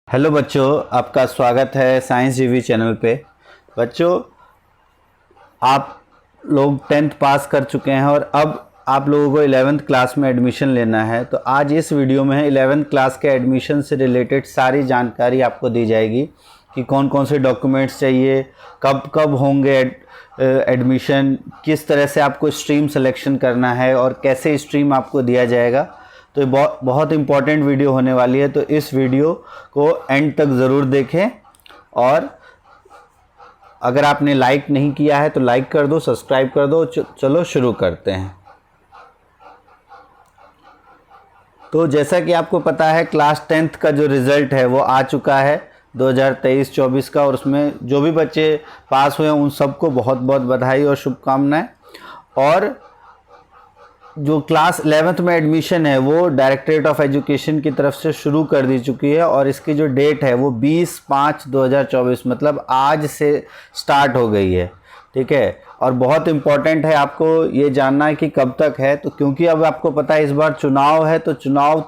Hello बच्चों, आपका स्वागत है साइंस जीवी चैनल पे। बच्चों, आप लोग 10th पास कर चुके हैं और अब आप लोगों को 11th क्लास में एडमिशन लेना है। तो आज इस वीडियो में 11th क्लास के एडमिशन से रिलेटेड सारी जानकारी आपको दी जाएगी कि कौन कौन से डॉक्यूमेंट्स चाहिए, कब कब होंगे एडमिशन, किस तरह से आपको स्ट्रीम सिलेक्शन करना है और कैसे स्ट्रीम आपको दिया जाएगा। तो ये बहुत इंपॉर्टेंट वीडियो होने वाली है, तो इस वीडियो को एंड तक ज़रूर देखें। और अगर आपने लाइक नहीं किया है तो लाइक कर दो, सब्सक्राइब कर दो। चलो शुरू करते हैं। तो जैसा कि आपको पता है, क्लास 10th का जो रिज़ल्ट है वो आ चुका है 2023-24 का, और उसमें जो भी बच्चे पास हुए हैं उन सबको बहुत बहुत बधाई और शुभकामनाएं। और जो क्लास 11th में एडमिशन है वो डायरेक्टरेट ऑफ एजुकेशन की तरफ से शुरू कर दी चुकी है, और इसकी जो डेट है वो 20/5/2024 मतलब आज से स्टार्ट हो गई है। ठीक है, और बहुत इम्पॉर्टेंट है आपको ये जानना है कि कब तक है। तो क्योंकि अब आपको पता है इस बार चुनाव है, तो चुनाव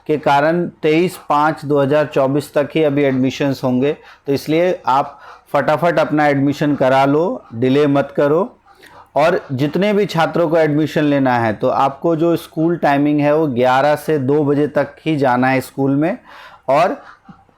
के कारण 23/5/2024 तक ही अभी एडमिशन्स होंगे। तो इसलिए आप फटाफट अपना एडमिशन करा लो, डिले मत करो। और जितने भी छात्रों को एडमिशन लेना है तो आपको जो स्कूल टाइमिंग है वो 11 से 2 बजे तक ही जाना है स्कूल में। और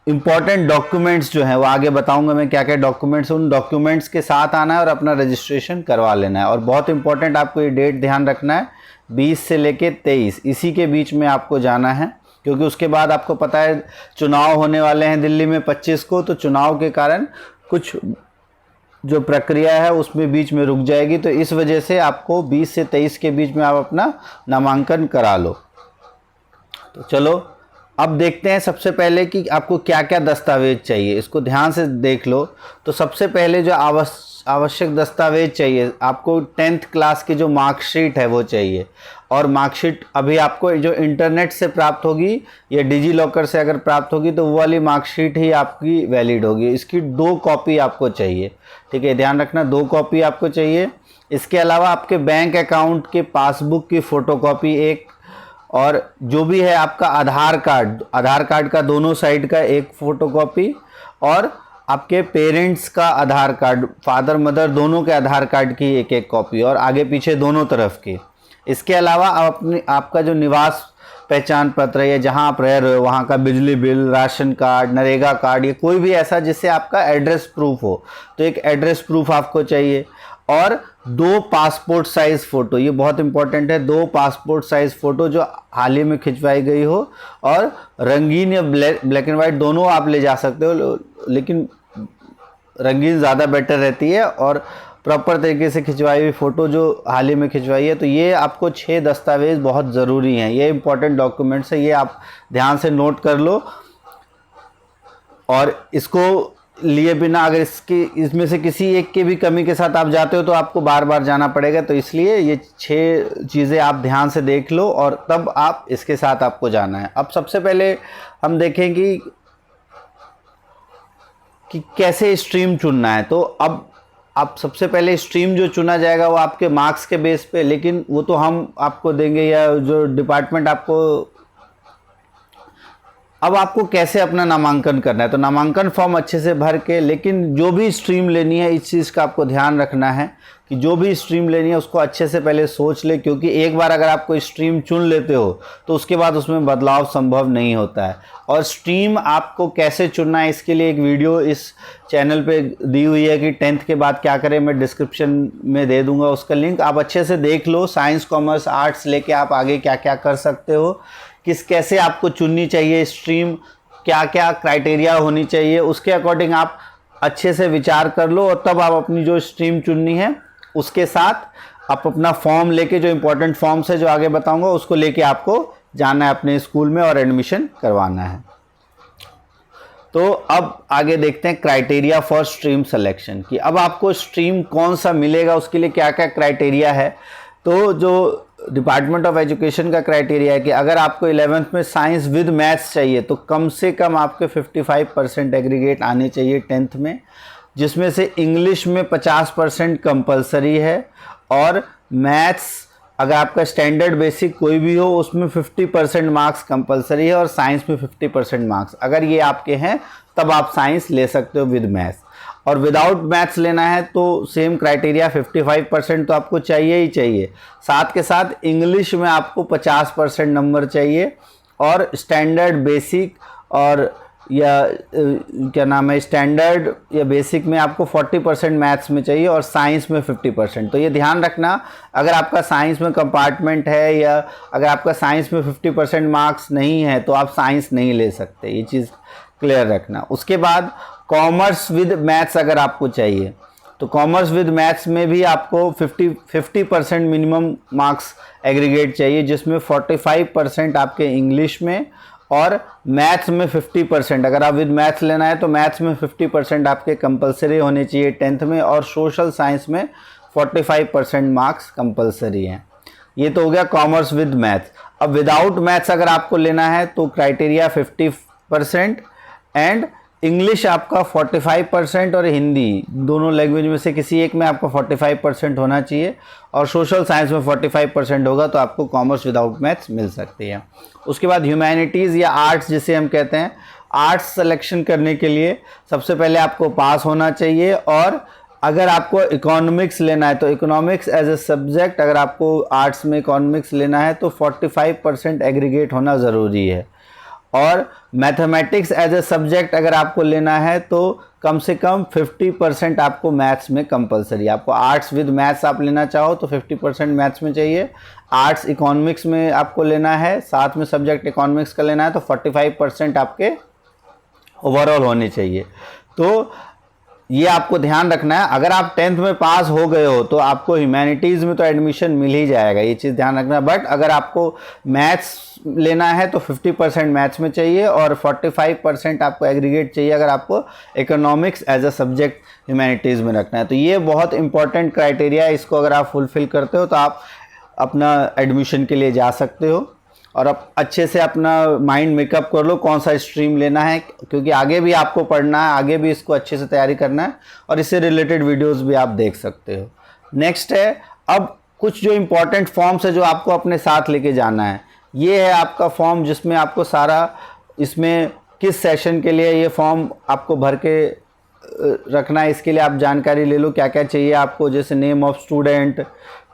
इम्पॉर्टेंट डॉक्यूमेंट्स जो हैं वो आगे बताऊंगा मैं क्या क्या डॉक्यूमेंट्स, उन डॉक्यूमेंट्स के साथ आना है और अपना रजिस्ट्रेशन करवा लेना है। और बहुत इंपॉर्टेंट आपको ये डेट ध्यान रखना है, 20 से लेके 23 इसी के बीच में आपको जाना है, क्योंकि उसके बाद आपको पता है चुनाव होने वाले हैं दिल्ली में 25 को। तो चुनाव के कारण कुछ जो प्रक्रिया है उसमें बीच में रुक जाएगी, तो इस वजह से आपको 20 से 23 के बीच में आप अपना नामांकन करा लो। तो चलो अब देखते हैं सबसे पहले कि आपको क्या क्या दस्तावेज चाहिए, इसको ध्यान से देख लो। तो सबसे पहले जो आवश्यक दस्तावेज चाहिए आपको, 10th क्लास की जो मार्कशीट है वो चाहिए। और मार्कशीट अभी आपको जो इंटरनेट से प्राप्त होगी या डिजी लॉकर से अगर प्राप्त होगी तो वो वाली मार्कशीट ही आपकी वैलिड होगी। इसकी 2 कॉपी आपको चाहिए। ठीक है, ध्यान रखना 2 कॉपी आपको चाहिए। इसके अलावा आपके बैंक अकाउंट के पासबुक की फ़ोटोकॉपी एक, और जो भी है आपका आधार कार्ड का दोनों साइड का एक फ़ोटोकॉपी, और आपके पेरेंट्स का आधार कार्ड, फादर मदर दोनों के आधार कार्ड की एक एक कॉपी, और आगे पीछे दोनों तरफ की। इसके अलावा आपका जो निवास पहचान पत्र है या जहां आप रह रहे हो वहां का बिजली bill, ration card, NREGA card, या कोई भी ऐसा जिससे आपका एड्रेस प्रूफ हो, तो एक एड्रेस प्रूफ आपको चाहिए। और 2 पासपोर्ट साइज़ फ़ोटो, ये बहुत इंपॉर्टेंट है, 2 पासपोर्ट साइज़ फ़ोटो जो हाल ही में खिंचवाई गई हो, और रंगीन या ब्लैक एंड वाइट दोनों आप ले जा सकते हो, लेकिन रंगीन ज़्यादा बेटर रहती है। और प्रॉपर तरीके से खिंचवाई हुई फ़ोटो जो हाल ही में खिंचवाई है। तो ये आपको 6 दस्तावेज़ बहुत ज़रूरी हैं, ये इंपॉर्टेंट डॉक्यूमेंट्स है, ये आप ध्यान से नोट कर लो। और इसको लिए बिना अगर इसमें से किसी एक की भी कमी के साथ आप जाते हो तो आपको बार बार जाना पड़ेगा। तो इसलिए ये 6 चीज़ें आप ध्यान से देख लो और तब आप इसके साथ आपको जाना है। अब सबसे पहले हम देखें कि कैसे स्ट्रीम चुनना है। तो अब आप सबसे पहले स्ट्रीम जो चुना जाएगा वो आपके मार्क्स के बेस पे, लेकिन वो तो हम आपको देंगे या जो डिपार्टमेंट आपको। अब आपको कैसे अपना नामांकन करना है, तो नामांकन फॉर्म अच्छे से भर के, लेकिन जो भी स्ट्रीम लेनी है इस चीज़ का आपको ध्यान रखना है कि जो भी स्ट्रीम लेनी है उसको अच्छे से पहले सोच ले, क्योंकि एक बार अगर आप कोई स्ट्रीम चुन लेते हो तो उसके बाद उसमें बदलाव संभव नहीं होता है। और स्ट्रीम आपको कैसे चुनना है इसके लिए एक वीडियो इस चैनल पे दी हुई है कि 10th के बाद क्या करें, मैं डिस्क्रिप्शन में दे दूंगा उसका लिंक, आप अच्छे से देख लो। साइंस, कॉमर्स, आर्ट्स लेके आप आगे क्या क्या कर सकते हो, कैसे आपको चुननी चाहिए स्ट्रीम, क्या क्या क्राइटेरिया होनी चाहिए, उसके अकॉर्डिंग आप अच्छे से विचार कर लो। और तब आप अपनी जो स्ट्रीम चुननी है उसके साथ आप अपना फॉर्म लेके, जो इंपॉर्टेंट फॉर्म्स है जो आगे बताऊंगा उसको लेके आपको जाना है अपने स्कूल में और एडमिशन करवाना है। तो अब आगे देखते हैं क्राइटेरिया फॉर स्ट्रीम सिलेक्शन की। अब आपको स्ट्रीम कौन सा मिलेगा उसके लिए क्या क्या क्राइटेरिया है। तो जो डिपार्टमेंट ऑफ एजुकेशन का क्राइटेरिया है कि अगर आपको 11th में साइंस विद मैथ्स चाहिए तो कम से कम आपके 55% एग्रीगेट आने चाहिए 10th में, जिसमें से इंग्लिश में 50% कंपलसरी है, और मैथ्स अगर आपका स्टैंडर्ड बेसिक कोई भी हो उसमें 50% मार्क्स कंपलसरी है और साइंस में 50% मार्क्स, अगर ये आपके हैं तब आप साइंस ले सकते हो विद मैथ्स। और विदाउट मैथ्स लेना है तो सेम क्राइटेरिया 55% तो आपको चाहिए ही चाहिए, साथ के साथ इंग्लिश में आपको 50% नंबर चाहिए, और स्टैंडर्ड बेसिक और या क्या नाम है स्टैंडर्ड या बेसिक में आपको 40% मैथ्स में चाहिए और साइंस में 50%। तो ये ध्यान रखना, अगर आपका साइंस में कंपार्टमेंट है या अगर आपका साइंस में 50% मार्क्स नहीं है तो आप साइंस नहीं ले सकते, ये चीज़ क्लियर रखना। उसके बाद कॉमर्स विद मैथ्स अगर आपको चाहिए तो कॉमर्स विद मैथ्स में भी आपको 50% मिनिमम मार्क्स एग्रीगेट चाहिए, जिसमें 45% आपके इंग्लिश में और मैथ्स में 50%। अगर आप विद मैथ्स लेना है तो मैथ्स में 50% आपके कंपलसरी होने चाहिए 10th में, और सोशल साइंस में 45% मार्क्स कंपलसरी हैं। ये तो हो गया कॉमर्स विद मैथ्स। अब विदाउट मैथ्स अगर आपको लेना है तो क्राइटेरिया 50% एंड इंग्लिश आपका 45% और हिंदी दोनों लैंग्वेज में से किसी एक में आपका 45% होना चाहिए, और सोशल साइंस में 45% होगा तो आपको कॉमर्स विदाउट मैथ्स मिल सकती है। उसके बाद ह्यूमैनिटीज़ या आर्ट्स जिसे हम कहते हैं, आर्ट्स सिलेक्शन करने के लिए सबसे पहले आपको पास होना चाहिए, और अगर आपको इकोनॉमिक्स लेना है तो इकोनॉमिक्स एज ए सब्जेक्ट, अगर आपको आर्ट्स में इकोनॉमिक्स लेना है तो 45% एग्रीगेट होना ज़रूरी है, और मैथमेटिक्स एज ए सब्जेक्ट अगर आपको लेना है तो कम से कम 50% आपको मैथ्स में कंपलसरी। आपको आर्ट्स विद मैथ्स आप लेना चाहो तो 50% मैथ्स में चाहिए, आर्ट्स इकोनॉमिक्स में आपको लेना है, साथ में सब्जेक्ट इकोनॉमिक्स का लेना है तो 45% आपके ओवरऑल होने चाहिए। तो ये आपको ध्यान रखना है। अगर आप 10th में पास हो गए हो तो आपको ह्यूमैनिटीज़ में तो एडमिशन मिल ही जाएगा, ये चीज़ ध्यान रखना। बट अगर आपको मैथ्स लेना है तो 50% मैथ्स में चाहिए और 45% आपको एग्रीगेट चाहिए अगर आपको economics as a subject humanities में रखना है। तो ये बहुत इंपॉर्टेंट क्राइटेरिया है, इसको अगर आप फुलफ़िल करते हो तो आप अपना एडमिशन के लिए जा सकते हो, और अब अच्छे से अपना माइंड मेकअप कर लो कौन सा स्ट्रीम लेना है, क्योंकि आगे भी आपको पढ़ना है, आगे भी इसको अच्छे से तैयारी करना है, और इससे रिलेटेड वीडियोस भी आप देख सकते हो। नेक्स्ट है अब कुछ जो इम्पोर्टेंट फॉर्म्स है जो आपको अपने साथ लेके जाना है। ये है आपका फॉर्म जिसमें आपको सारा, इसमें किस सेशन के लिए ये फॉर्म आपको भर के रखना है, इसके लिए आप जानकारी ले लो क्या क्या चाहिए आपको, जैसे नेम ऑफ स्टूडेंट,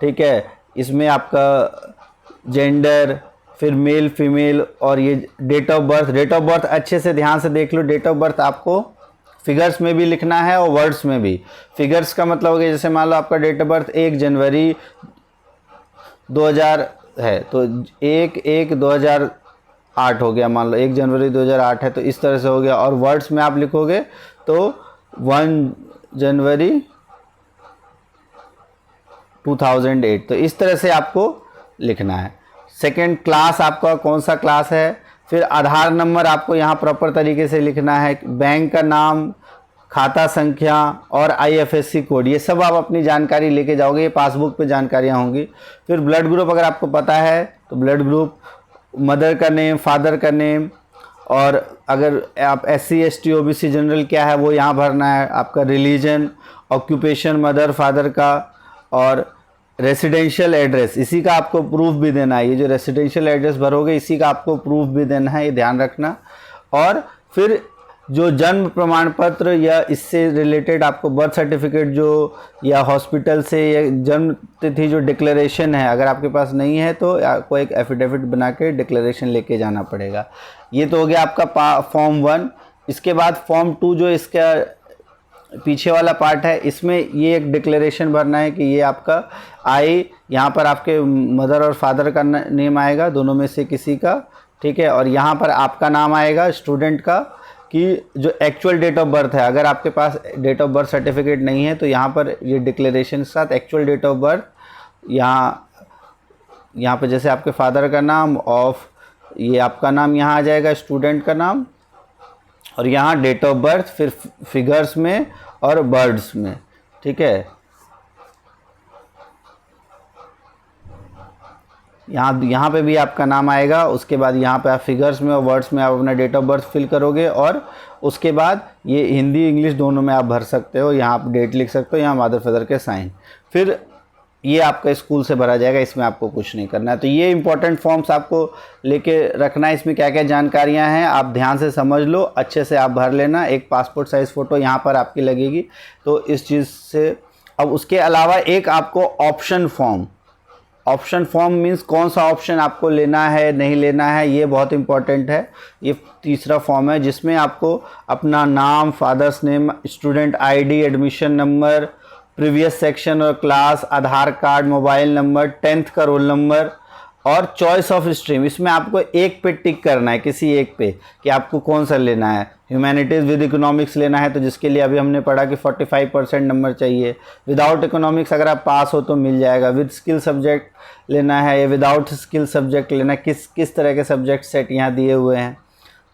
ठीक है, इसमें आपका जेंडर, फिर मेल फीमेल, और ये date of birth. Date of birth अच्छे से ध्यान से देख लो, डेट ऑफ बर्थ आपको फिगर्स में भी लिखना है और वर्ड्स में भी। फिगर्स का मतलब हो गया जैसे मान लो आपका डेट ऑफ बर्थ 1 जनवरी 2000 है तो 1/1/2008 हो गया, मान लो 1 जनवरी 2008 है तो इस तरह से हो गया। और वर्ड्स में आप लिखोगे तो 1 जनवरी 2008, तो इस तरह से आपको लिखना है। सेकेंड, क्लास आपका कौन सा क्लास है। फिर आधार नंबर आपको यहाँ प्रॉपर तरीके से लिखना है, बैंक का नाम, खाता संख्या और IFSC कोड, ये सब आप अपनी जानकारी लेके जाओगे, ये पासबुक पे जानकारियाँ होंगी। फिर ब्लड ग्रुप अगर आपको पता है तो ब्लड ग्रुप, मदर का नेम, फादर का नेम, और अगर आप SC ST OBC जनरल क्या है वो यहाँ भरना है। आपका रिलीजन, ऑक्यूपेशन मदर फादर का, और रेसिडेंशियल एड्रेस, इसी का आपको प्रूफ भी देना है। ये जो रेसिडेंशियल एड्रेस भरोगे इसी का आपको प्रूफ भी देना है, ये ध्यान रखना। और फिर जो जन्म प्रमाण पत्र या इससे रिलेटेड आपको बर्थ सर्टिफिकेट जो, या हॉस्पिटल से या जन्म तिथि जो डिक्लेरेशन है, अगर आपके पास नहीं है तो आपको एक एफिडेविट बना के डिक्लेरेशन लेके जाना पड़ेगा। ये तो हो गया आपका फॉर्म 1। इसके बाद फॉर्म 2 जो इसका पीछे वाला पार्ट है, इसमें ये एक डिक्लेरेशन भरना है कि ये आपका यहाँ पर आपके मदर और फादर का नेम आएगा, दोनों में से किसी का, ठीक है, और यहाँ पर आपका नाम आएगा स्टूडेंट का, कि जो एक्चुअल डेट ऑफ बर्थ है, अगर आपके पास डेट ऑफ बर्थ सर्टिफिकेट नहीं है तो यहाँ पर ये डिक्लेरेशन के साथ एक्चुअल डेट ऑफ बर्थ, यहाँ पे जैसे आपके फादर का नाम, ऑफ ये आपका नाम यहाँ आ जाएगा, स्टूडेंट का नाम, और यहाँ डेट ऑफ बर्थ, फिर फिगर्स में और वर्ड्स में, ठीक है। यहाँ पे भी आपका नाम आएगा, उसके बाद यहाँ पे आप फिगर्स में और वर्ड्स में आप अपना डेट ऑफ बर्थ फिल करोगे, और उसके बाद ये हिंदी इंग्लिश दोनों में आप भर सकते हो, यहाँ आप डेट लिख सकते हो, यहाँ मदर फादर के साइन। फिर ये आपका स्कूल से भरा जाएगा, इसमें आपको कुछ नहीं करना है। तो ये इंपॉर्टेंट फॉर्म्स आपको लेके रखना है। इसमें क्या क्या जानकारियां हैं आप ध्यान से समझ लो, अच्छे से आप भर लेना। एक पासपोर्ट साइज़ फ़ोटो यहाँ पर आपकी लगेगी, तो इस चीज़ से। अब उसके अलावा एक आपको ऑप्शन फॉर्म मीन्स कौन सा ऑप्शन आपको लेना है नहीं लेना है, ये बहुत इंपॉर्टेंट है। ये तीसरा फॉर्म है जिसमें आपको अपना नाम, father's name, student ID, admission number, previous section और क्लास, आधार कार्ड, मोबाइल नंबर, 10th का रोल नंबर और चॉइस ऑफ स्ट्रीम। इसमें आपको एक पे टिक करना है, किसी एक पे, कि आपको कौन सा लेना है। ह्यूमैनिटीज़ विद इकोनॉमिक्स लेना है तो जिसके लिए अभी हमने पढ़ा कि 45% नंबर चाहिए। विदाउट इकोनॉमिक्स अगर आप पास हो तो मिल जाएगा। विद स्किल सब्जेक्ट लेना है या विदाउट स्किल सब्जेक्ट लेना है, किस तरह के सब्जेक्ट सेट यहाँ दिए हुए हैं।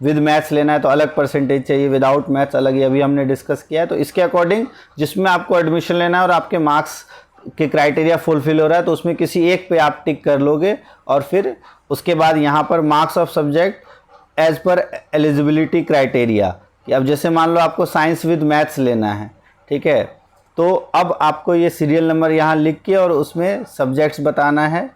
विद मैथ्स लेना है तो अलग परसेंटेज चाहिए, विदाउट मैथ्स अलग, ये अभी हमने डिस्कस किया है। तो इसके अकॉर्डिंग जिसमें आपको एडमिशन लेना है और आपके मार्क्स के क्राइटेरिया फुलफिल हो रहा है तो उसमें किसी एक पे आप टिक कर लोगे। और फिर उसके बाद यहाँ पर marks of subject as per eligibility criteria, कि अब जैसे मान लो आपको साइंस विद मैथ्स लेना है, ठीक है, तो अब आपको ये सीरियल नंबर यहाँ लिख के और उसमें सब्जेक्ट्स बताना है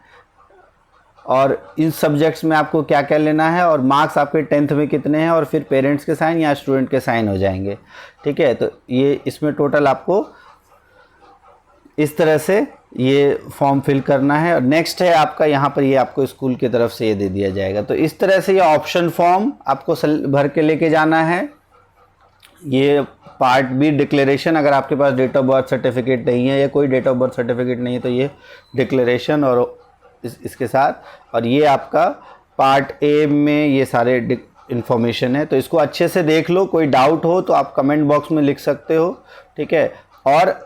और इन सब्जेक्ट्स में आपको क्या क्या लेना है और मार्क्स आपके 10th में कितने हैं और फिर पेरेंट्स के साइन या स्टूडेंट के साइन हो जाएंगे, ठीक है। तो ये इसमें टोटल आपको इस तरह से ये फॉर्म फिल करना है। और नेक्स्ट है आपका यहाँ पर, ये आपको स्कूल की तरफ से ये दे दिया जाएगा। तो इस तरह से ये ऑप्शन फॉर्म आपको भर के लेके जाना है। ये पार्ट बी डिक्लेरेशन, अगर आपके पास डेट ऑफ बर्थ सर्टिफिकेट नहीं है या कोई डेट ऑफ बर्थ सर्टिफिकेट नहीं है तो ये डिक्लेरेशन और इसके साथ, और ये आपका पार्ट ए में ये सारे इन्फॉर्मेशन है। तो इसको अच्छे से देख लो, कोई डाउट हो तो आप कमेंट बॉक्स में लिख सकते हो, ठीक है। और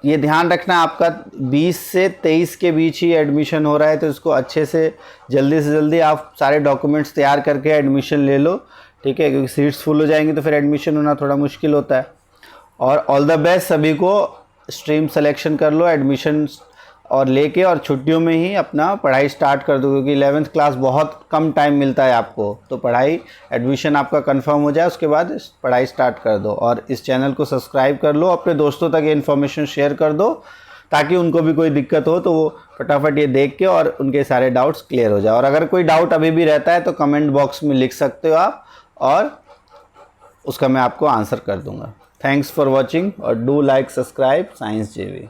ये ध्यान रखना आपका 20 से 23 के बीच ही एडमिशन हो रहा है, तो इसको अच्छे से जल्दी आप सारे डॉक्यूमेंट्स तैयार करके एडमिशन ले लो, ठीक है, क्योंकि सीट्स फुल हो जाएंगी तो फिर एडमिशन होना थोड़ा मुश्किल होता है। और ऑल द बेस्ट सभी को, स्ट्रीम सिलेक्शन कर लो, एडमिशन और लेके और छुट्टियों में ही अपना पढ़ाई स्टार्ट कर दो, क्योंकि 11th क्लास बहुत कम टाइम मिलता है आपको। तो पढ़ाई, एडमिशन आपका कंफर्म हो जाए उसके बाद पढ़ाई स्टार्ट कर दो। और इस चैनल को सब्सक्राइब कर लो, अपने दोस्तों तक ये इन्फॉर्मेशन शेयर कर दो ताकि उनको भी कोई दिक्कत हो तो वो फटाफट ये देख के और उनके सारे डाउट्स क्लियर हो जाए। और अगर कोई डाउट अभी भी रहता है तो कमेंट बॉक्स में लिख सकते हो आप और उसका मैं आपको आंसर कर दूंगा। थैंक्स फॉर वॉचिंग और डू लाइक सब्सक्राइब साइंस जेवी।